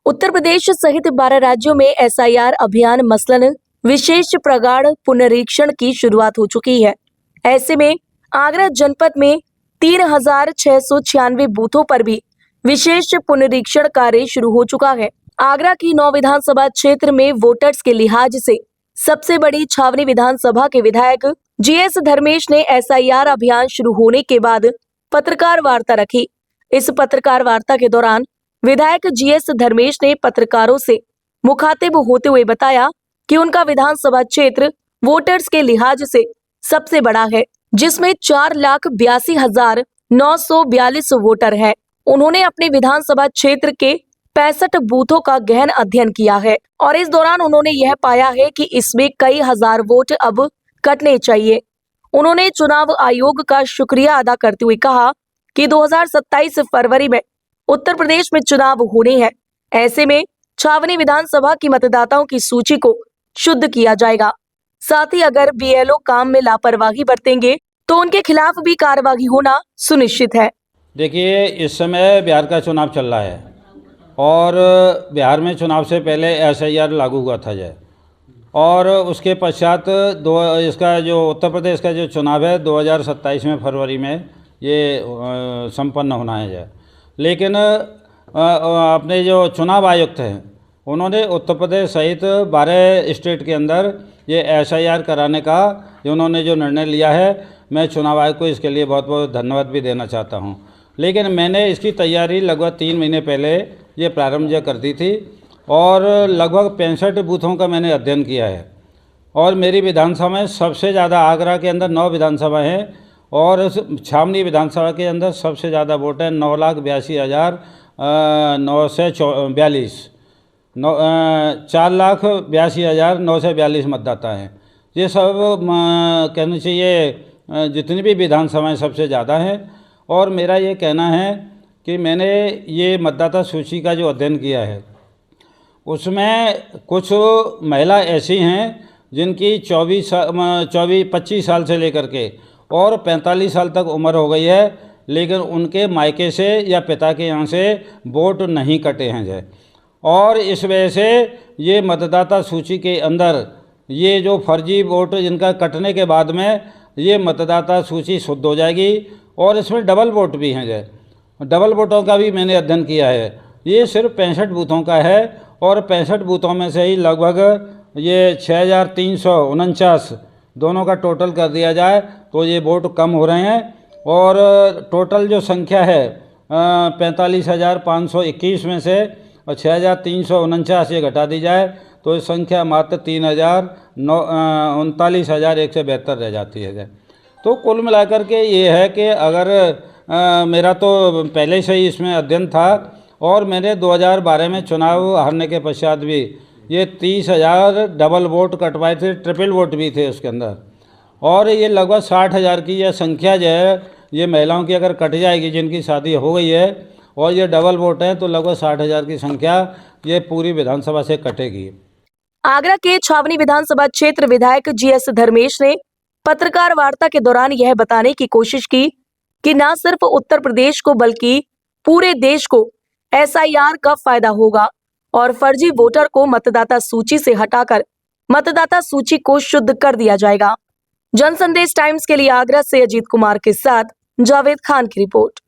उत्तर प्रदेश सहित 12 राज्यों में एसआईआर अभियान मसलन विशेष प्रगाढ़ पुनरीक्षण की शुरुआत हो चुकी है। ऐसे में आगरा जनपद में 3,696 बूथों पर भी विशेष पुनरीक्षण कार्य शुरू हो चुका है। आगरा की 9 विधानसभा क्षेत्र में वोटर्स के लिहाज से सबसे बड़ी छावनी विधानसभा के विधायक जीएस धर्मेश ने एसआईआर अभियान शुरू होने के बाद पत्रकार वार्ता रखी। इस पत्रकार वार्ता के दौरान विधायक जीएस धर्मेश ने पत्रकारों से मुखातिब होते हुए बताया कि उनका विधानसभा क्षेत्र वोटर्स के लिहाज से सबसे बड़ा है, जिसमें 4,82,942 वोटर है। उन्होंने अपने विधानसभा क्षेत्र के 65 बूथों का गहन अध्ययन किया है और इस दौरान उन्होंने यह पाया है कि इसमें कई हजार वोट अब कटने चाहिए। उन्होंने चुनाव आयोग का शुक्रिया अदा करते हुए कहा कि 2027 फरवरी में उत्तर प्रदेश में चुनाव होने हैं। ऐसे में छावनी विधानसभा की मतदाताओं की सूची को शुद्ध किया जाएगा। साथ ही अगर बीएलओ काम में लापरवाही बरतेंगे तो उनके खिलाफ भी कार्रवाई होना सुनिश्चित है। देखिए, इस समय बिहार का चुनाव चल रहा है और बिहार में चुनाव से पहले एसआईआर लागू हुआ था जय, और उसके पश्चात इसका जो उत्तर प्रदेश का जो चुनाव है 2027 में फरवरी में ये संपन्न होना है जय। लेकिन अपने जो चुनाव आयुक्त हैं उन्होंने उत्तर प्रदेश सहित 12 स्टेट के अंदर ये एसआईआर कराने का उन्होंने जो निर्णय लिया है, मैं चुनाव आयोग को इसके लिए बहुत बहुत धन्यवाद भी देना चाहता हूँ। लेकिन मैंने इसकी तैयारी लगभग 3 महीने पहले ये प्रारंभ कर दी थी और लगभग 65 बूथों का मैंने अध्ययन किया है। और मेरी विधानसभा में सबसे ज़्यादा, आगरा के अंदर 9 विधानसभा हैं और छावनी विधानसभा के अंदर सबसे ज़्यादा वोट है 9,82,942 4,82,942 मतदाता हैं। ये सब कहना चाहिए जितनी भी विधानसभाएं सबसे ज़्यादा हैं। और मेरा ये कहना है कि मैंने ये मतदाता सूची का जो अध्ययन किया है उसमें कुछ महिला ऐसी हैं जिनकी 25 साल से लेकर के और 45 साल तक उम्र हो गई है, लेकिन उनके मायके से या पिता के यहाँ से वोट नहीं कटे हैं जय। और इस वजह से ये मतदाता सूची के अंदर ये जो फर्जी वोट जिनका कटने के बाद में ये मतदाता सूची शुद्ध हो जाएगी। और इसमें डबल वोट भी हैं जय, डबल वोटों का भी मैंने अध्ययन किया है। ये सिर्फ 65 बूथों का है और 65 बूथों में से ही लगभग ये 6,349 दोनों का टोटल कर दिया जाए तो ये वोट कम हो रहे हैं। और टोटल जो संख्या है 45,521 में से 6,349 ये घटा दी जाए तो ये संख्या मात्र 39,172 रह जाती है। तो कुल मिलाकर के ये है कि अगर मेरा तो पहले से ही इसमें अध्ययन था और मैंने 2012 में चुनाव हारने के पश्चात भी ये 30,000 डबल वोट कटवाए थे, ट्रिपल वोट भी थे उसके अंदर। और ये लगभग 60,000 की यह संख्या जो है ये महिलाओं की अगर कट जाएगी जिनकी शादी हो गई है और ये डबल वोट है तो लगभग 60,000 की संख्या ये पूरी विधानसभा से कटेगी। आगरा के छावनी विधानसभा क्षेत्र विधायक जीएस धर्मेश ने पत्रकार वार्ता के दौरान यह बताने की कोशिश की कि न सिर्फ उत्तर प्रदेश को बल्कि पूरे देश को एसआईआर का फायदा होगा और फर्जी वोटर को मतदाता सूची से हटाकर मतदाता सूची को शुद्ध कर दिया जाएगा। जनसंदेश टाइम्स के लिए आगरा से अजीत कुमार के साथ जावेद खान की रिपोर्ट।